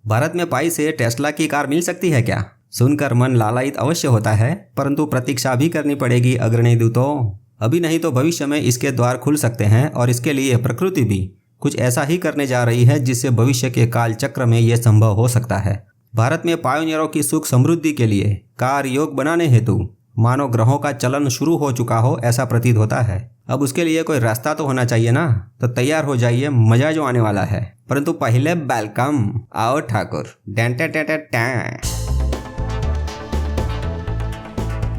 भारत में पाई से टेस्ला की कार मिल सकती है क्या? सुनकर मन लालायित अवश्य होता है, परंतु प्रतीक्षा भी करनी पड़ेगी अग्रणी दूतों। अभी नहीं तो भविष्य में इसके द्वार खुल सकते हैं और इसके लिए प्रकृति भी कुछ ऐसा ही करने जा रही है जिससे भविष्य के काल चक्र में यह संभव हो सकता है। भारत में पायोनियरों की सुख समृद्धि के लिए कार योग बनाने हेतु मानव ग्रहों का चलन शुरू हो चुका हो ऐसा प्रतीत होता है। अब उसके लिए कोई रास्ता तो होना चाहिए ना, तो तैयार हो जाइए, मजा जो आने वाला है। परंतु पहले वेलकम, आओ ठाकुर।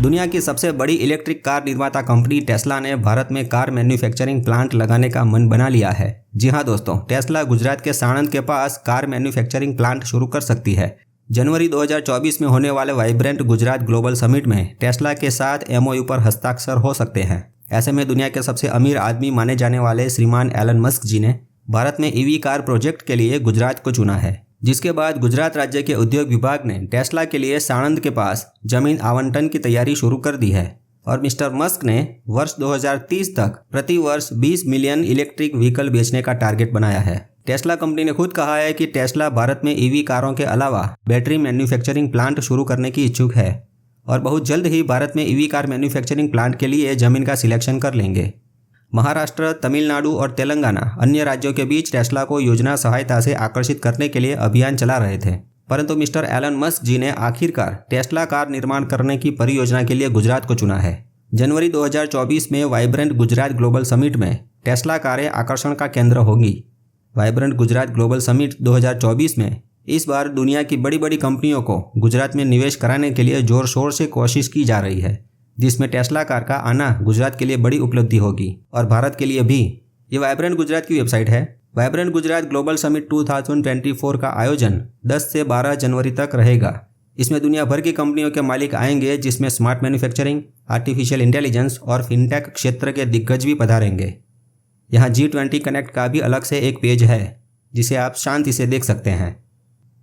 दुनिया की सबसे बड़ी इलेक्ट्रिक कार निर्माता कंपनी टेस्ला ने भारत में कार मैन्युफैक्चरिंग प्लांट लगाने का मन बना लिया है। जी हाँ दोस्तों, टेस्ला गुजरात के साणंद के पास कार मैन्युफैक्चरिंग प्लांट शुरू कर सकती है। जनवरी 2024 में होने वाले वाइब्रेंट गुजरात ग्लोबल समिट में टेस्ला के साथ एमओयू पर हस्ताक्षर हो सकते हैं। ऐसे में दुनिया के सबसे अमीर आदमी माने जाने वाले श्रीमान एलन मस्क जी ने भारत में ईवी कार प्रोजेक्ट के लिए गुजरात को चुना है, जिसके बाद गुजरात राज्य के उद्योग विभाग ने टेस्ला के लिए साणंद के पास जमीन आवंटन की तैयारी शुरू कर दी है और मिस्टर मस्क ने वर्ष 2030 तक प्रति वर्ष 20 मिलियन इलेक्ट्रिक व्हीकल बेचने का टारगेट बनाया है। टेस्ला कंपनी ने खुद कहा है कि टेस्ला भारत में ईवी कारों के अलावा बैटरी मैन्युफैक्चरिंग प्लांट शुरू करने की इच्छुक है और बहुत जल्द ही भारत में ईवी कार मैन्युफैक्चरिंग प्लांट के लिए जमीन का सिलेक्शन कर लेंगे। महाराष्ट्र, तमिलनाडु और तेलंगाना अन्य राज्यों के बीच टेस्ला को योजना सहायता से आकर्षित करने के लिए अभियान चला रहे थे, परंतु मिस्टर एलन मस्क जी ने आखिरकार टेस्ला कार निर्माण करने की परियोजना के लिए गुजरात को चुना है। जनवरी 2024 में वाइब्रेंट गुजरात ग्लोबल समिट में टेस्ला कारें आकर्षण का केंद्र होंगी। वाइब्रेंट गुजरात ग्लोबल समिट 2024 में इस बार दुनिया की बड़ी बड़ी कंपनियों को गुजरात में निवेश कराने के लिए जोर शोर से कोशिश की जा रही है, जिसमें टेस्ला कार का आना गुजरात के लिए बड़ी उपलब्धि होगी और भारत के लिए भी। ये वाइब्रेंट गुजरात की वेबसाइट है। वाइब्रेंट गुजरात ग्लोबल समिट 2024 का आयोजन 10 से 12 जनवरी तक रहेगा। इसमें दुनिया भर की कंपनियों के मालिक आएंगे, जिसमें स्मार्ट मैन्युफैक्चरिंग, आर्टिफिशियल इंटेलिजेंस और फिनटेक क्षेत्र के दिग्गज भी पधारेंगे। यहाँ G20 कनेक्ट का भी अलग से एक पेज है, जिसे आप शांति से देख सकते हैं।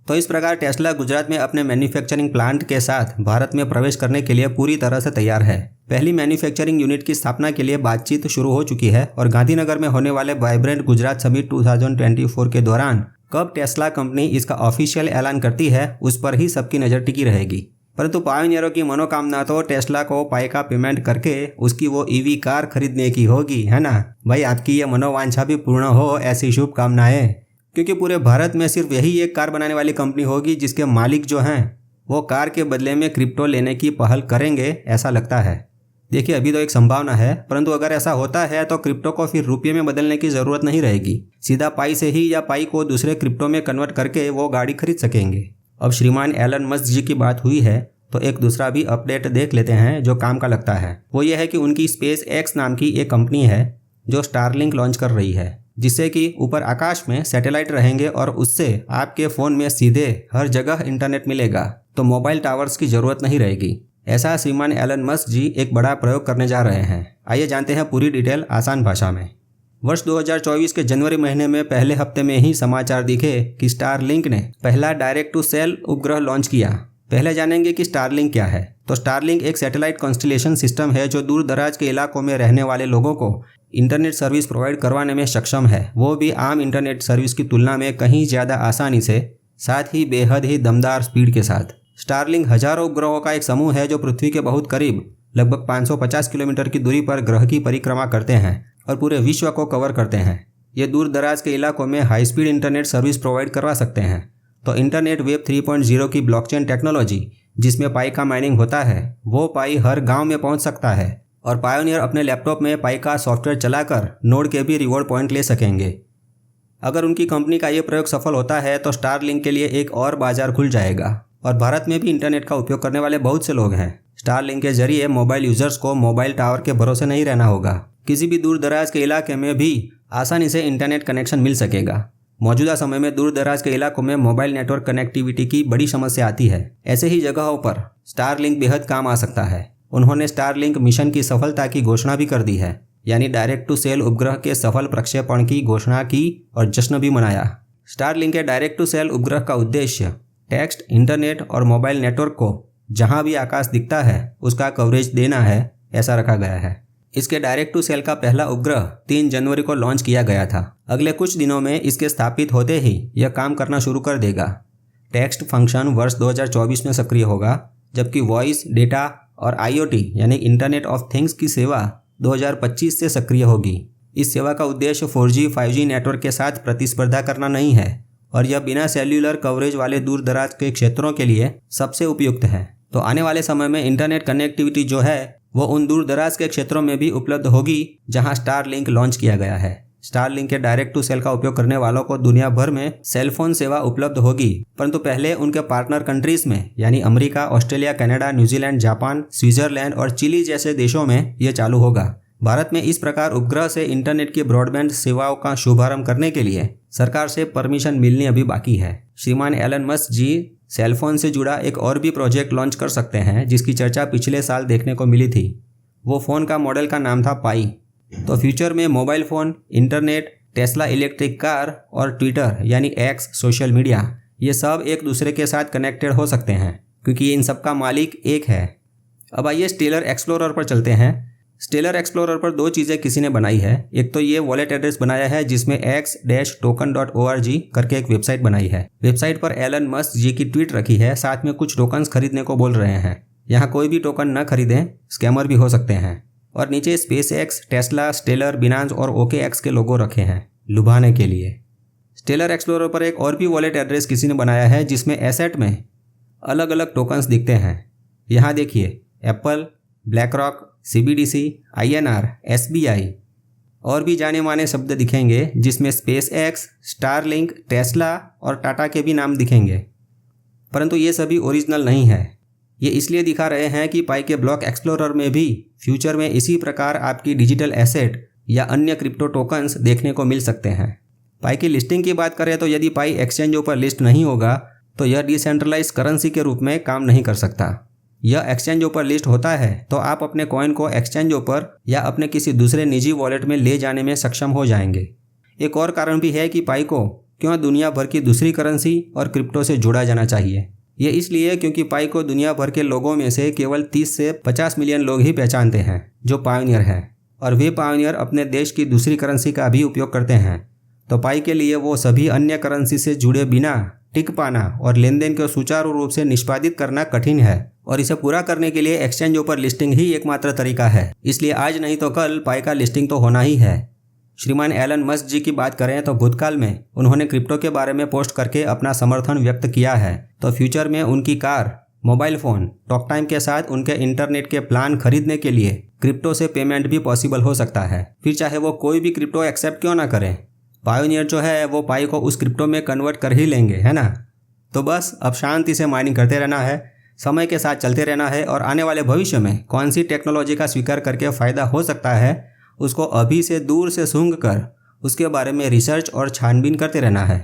तो इस प्रकार टेस्ला गुजरात में अपने मैन्युफैक्चरिंग प्लांट के साथ भारत में प्रवेश करने के लिए पूरी तरह से तैयार है। पहली मैन्युफैक्चरिंग यूनिट की स्थापना के लिए बातचीत शुरू हो चुकी है और गांधीनगर में होने वाले वाइब्रेंट गुजरात समिट 2024 के दौरान कब टेस्ला कंपनी इसका ऑफिशियल ऐलान करती है, उस पर ही सबकी नज़र टिकी रहेगी। परंतु पायोनियरों की मनोकामना तो टेस्ला को पाई का पेमेंट करके उसकी वो ईवी कार खरीदने की होगी, है ना भाई? आपकी ये मनोवांछा भी पूर्ण हो, ऐसी शुभकामनाएं। क्योंकि पूरे भारत में सिर्फ यही एक कार बनाने वाली कंपनी होगी जिसके मालिक जो हैं वो कार के बदले में क्रिप्टो लेने की पहल करेंगे, ऐसा लगता है। देखिए, अभी तो एक संभावना है, परंतु अगर ऐसा होता है तो क्रिप्टो को फिर रुपये में बदलने की ज़रूरत नहीं रहेगी। सीधा पाई से ही या पाई को दूसरे क्रिप्टो में कन्वर्ट करके वो गाड़ी खरीद सकेंगे। अब श्रीमान एलन मस्क जी की बात हुई है तो एक दूसरा भी अपडेट देख लेते हैं जो काम का लगता है। वो ये है कि उनकी स्पेस एक्स नाम की एक कंपनी है जो स्टारलिंक लॉन्च कर रही है, जिससे कि ऊपर आकाश में सैटेलाइट रहेंगे और उससे आपके फ़ोन में सीधे हर जगह इंटरनेट मिलेगा, तो मोबाइल टावर्स की ज़रूरत नहीं रहेगी। ऐसा श्रीमान एलन मस्क जी एक बड़ा प्रयोग करने जा रहे हैं। आइए जानते हैं पूरी डिटेल आसान भाषा में। वर्ष 2024 के जनवरी महीने में पहले हफ्ते में ही समाचार दिखे कि स्टारलिंक ने पहला डायरेक्ट टू सेल उपग्रह लॉन्च किया। पहले जानेंगे कि स्टारलिंक क्या है। तो स्टारलिंक एक सैटेलाइट कॉन्स्टलेशन सिस्टम है जो दूर दराज के इलाकों में रहने वाले लोगों को इंटरनेट सर्विस प्रोवाइड करवाने में सक्षम है, वो भी आम इंटरनेट सर्विस की तुलना में कहीं ज़्यादा आसानी से, साथ ही बेहद ही दमदार स्पीड के साथ। स्टारलिंक हजारों उपग्रहों का एक समूह है जो पृथ्वी के बहुत करीब लगभग 550 किलोमीटर की दूरी पर ग्रह की परिक्रमा करते हैं और पूरे विश्व को कवर करते हैं। ये दूर दराज के इलाकों में high speed internet service provide करवा सकते हैं। तो इंटरनेट वेब 3.0 की ब्लॉकचेन टेक्नोलॉजी, जिसमें पाई का माइनिंग होता है, वो पाई हर गाँव में पहुँच सकता है और पायोनियर अपने लैपटॉप में पाई का सॉफ्टवेयर चलाकर नोड के भी रिवॉर्ड पॉइंट ले सकेंगे। अगर उनकी कंपनी का ये प्रयोग सफल होता है तो स्टारलिंक के लिए एक और बाजार खुल जाएगा और भारत में भी इंटरनेट का उपयोग करने वाले बहुत से लोग हैं। स्टारलिंक के जरिए मोबाइल यूजर्स को मोबाइल टावर के भरोसे नहीं रहना होगा। किसी भी दूर दराज के इलाके में भी आसानी से इंटरनेट कनेक्शन मिल सकेगा। मौजूदा समय में दूर दराज के इलाकों में मोबाइल नेटवर्क कनेक्टिविटी की बड़ी समस्या आती है। ऐसे ही जगहों पर स्टारलिंक बेहद काम आ सकता है। उन्होंने स्टारलिंक मिशन की सफलता की घोषणा भी कर दी है, यानी डायरेक्ट टू सेल उपग्रह के सफल प्रक्षेपण की घोषणा की और जश्न भी मनाया। स्टारलिंक के डायरेक्ट टू सेल उपग्रह का उद्देश्य टेक्स्ट, इंटरनेट और मोबाइल नेटवर्क को जहां भी आकाश दिखता है उसका कवरेज देना है, ऐसा रखा गया है। इसके डायरेक्ट टू सेल का पहला उपग्रह 3 जनवरी को लॉन्च किया गया था। अगले कुछ दिनों में इसके स्थापित होते ही यह काम करना शुरू कर देगा। टेक्स्ट फंक्शन वर्ष 2024 में सक्रिय होगा, जबकि वॉइस, डेटा और IoT यानी इंटरनेट ऑफ थिंग्स की सेवा 2025 से सक्रिय होगी। इस सेवा का उद्देश्य 4G, 5G नेटवर्क के साथ प्रतिस्पर्धा करना नहीं है और यह बिना सेल्यूलर कवरेज वाले दूर दराज के क्षेत्रों के लिए सबसे उपयुक्त है। तो आने वाले समय में इंटरनेट कनेक्टिविटी जो है वो उन दूर दराज के क्षेत्रों में भी उपलब्ध होगी जहां स्टारलिंक लॉन्च किया गया है। स्टारलिंक के डायरेक्ट टू सेल का उपयोग करने वालों को दुनिया भर में सेलफोन सेवा उपलब्ध होगी, परंतु पहले उनके पार्टनर कंट्रीज में यानी America, Australia, Canada, New Zealand, Japan, Switzerland और चिली जैसे देशों में यह चालू होगा। भारत में इस प्रकार उपग्रह से इंटरनेट की ब्रॉडबैंड सेवाओं का शुभारंभ करने के लिए सरकार से परमिशन मिलनी अभी बाकी है। श्रीमान एलन मस्क जी सेलफोन से जुड़ा एक और भी प्रोजेक्ट लॉन्च कर सकते हैं जिसकी चर्चा पिछले साल देखने को मिली थी। वो फ़ोन का मॉडल का नाम था पाई। तो फ्यूचर में mobile phone, internet, Tesla electric car और ट्विटर यानी एक्स सोशल मीडिया, ये सब एक दूसरे के साथ कनेक्टेड हो सकते हैं क्योंकि इन सब का मालिक एक है। अब आइए स्टेलर एक्सप्लोरर पर चलते हैं। स्टेलर एक्सप्लोरर पर दो चीज़ें किसी ने बनाई है। एक तो ये वॉलेट एड्रेस बनाया है जिसमें x-token.org करके एक वेबसाइट बनाई है। वेबसाइट पर एलन मस्क जी की ट्वीट रखी है, साथ में कुछ टोकन्स खरीदने को बोल रहे हैं। यहाँ कोई भी टोकन न खरीदें, स्कैमर भी हो सकते हैं। और नीचे SpaceX, टेस्ला, स्टेलर, बिनांस और OKX के लोगो रखे हैं लुभाने के लिए। स्टेलर एक्सप्लोरर पर एक और भी वॉलेट एड्रेस किसी ने बनाया है जिसमें एसेट में अलग अलग टोकन्स दिखते हैं। यहाँ देखिए Apple, black rock, CBDC, INR, SBI और भी जाने माने शब्द दिखेंगे जिसमें SpaceX, स्टारलिंक, टेस्ला और टाटा के भी नाम दिखेंगे, परंतु ये सभी ओरिजिनल नहीं है। ये इसलिए दिखा रहे हैं कि पाई के ब्लॉक एक्सप्लोरर में भी फ्यूचर में इसी प्रकार आपकी डिजिटल एसेट या अन्य क्रिप्टो टोकन्स देखने को मिल सकते हैं। पाई की लिस्टिंग की बात करें तो यदि पाई एक्सचेंजों पर लिस्ट नहीं होगा तो यह डिसेंट्रलाइज करेंसी के रूप में काम नहीं कर सकता। यह एक्सचेंजों पर लिस्ट होता है तो आप अपने कॉइन को एक्सचेंजों पर या अपने किसी दूसरे निजी वॉलेट में ले जाने में सक्षम हो जाएंगे। एक और कारण भी है कि पाई को क्यों दुनिया भर की दूसरी करेंसी और क्रिप्टो से जोड़ा जाना चाहिए। ये इसलिए क्योंकि पाई को दुनिया भर के लोगों में से केवल 30 से 50 मिलियन लोग ही पहचानते हैं जो पायोनियर हैं, और वे पायोनियर अपने देश की दूसरी करेंसी का भी उपयोग करते हैं। तो पाई के लिए वो सभी अन्य करेंसी से जुड़े बिना टिक पाना और लेन देन को सुचारू रूप से निष्पादित करना कठिन है, और इसे पूरा करने के लिए एक्सचेंजों पर लिस्टिंग ही एकमात्र तरीका है। इसलिए आज नहीं तो कल पाई का लिस्टिंग तो होना ही है। श्रीमान एलन मस्क जी की बात करें तो भूतकाल में उन्होंने क्रिप्टो के बारे में पोस्ट करके अपना समर्थन व्यक्त किया है। तो फ्यूचर में उनकी car, mobile phone, talk time के साथ उनके इंटरनेट के प्लान खरीदने के लिए क्रिप्टो से पेमेंट भी पॉसिबल हो सकता है। फिर चाहे वो कोई भी क्रिप्टो एक्सेप्ट क्यों ना करें, पायोनियर जो है वो पाई को उस क्रिप्टो में कन्वर्ट कर ही लेंगे, है ना। तो बस अब शांति से माइनिंग करते रहना है, समय के साथ चलते रहना है, और आने वाले भविष्य में कौन सी टेक्नोलॉजी का स्वीकार करके फ़ायदा हो सकता है उसको अभी से दूर से सूंघ कर उसके बारे में रिसर्च और छानबीन करते रहना है।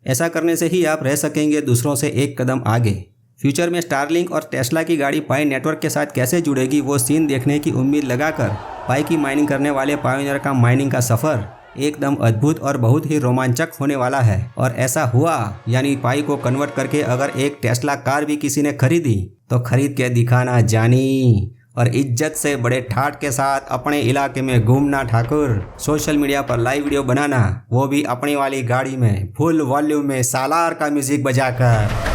ऐसा करने से ही आप रह सकेंगे दूसरों से एक कदम आगे। फ्यूचर में स्टारलिंक और टेस्ला की गाड़ी पाई नेटवर्क के साथ कैसे जुड़ेगी वो सीन देखने की उम्मीद लगाकर पाई की माइनिंग करने वाले पायोनियर का माइनिंग का सफ़र एकदम अद्भुत और बहुत ही रोमांचक होने वाला है। और ऐसा हुआ यानी पाई को कन्वर्ट करके अगर एक टेस्ला कार भी किसी ने खरीदी तो खरीद के दिखाना जानी, और इज्जत से बड़े ठाट के साथ अपने इलाके में घूमना ठाकुर। सोशल मीडिया पर लाइव वीडियो बनाना, वो भी अपनी वाली गाड़ी में फुल वॉल्यूम में सालार का म्यूजिक बजाकर।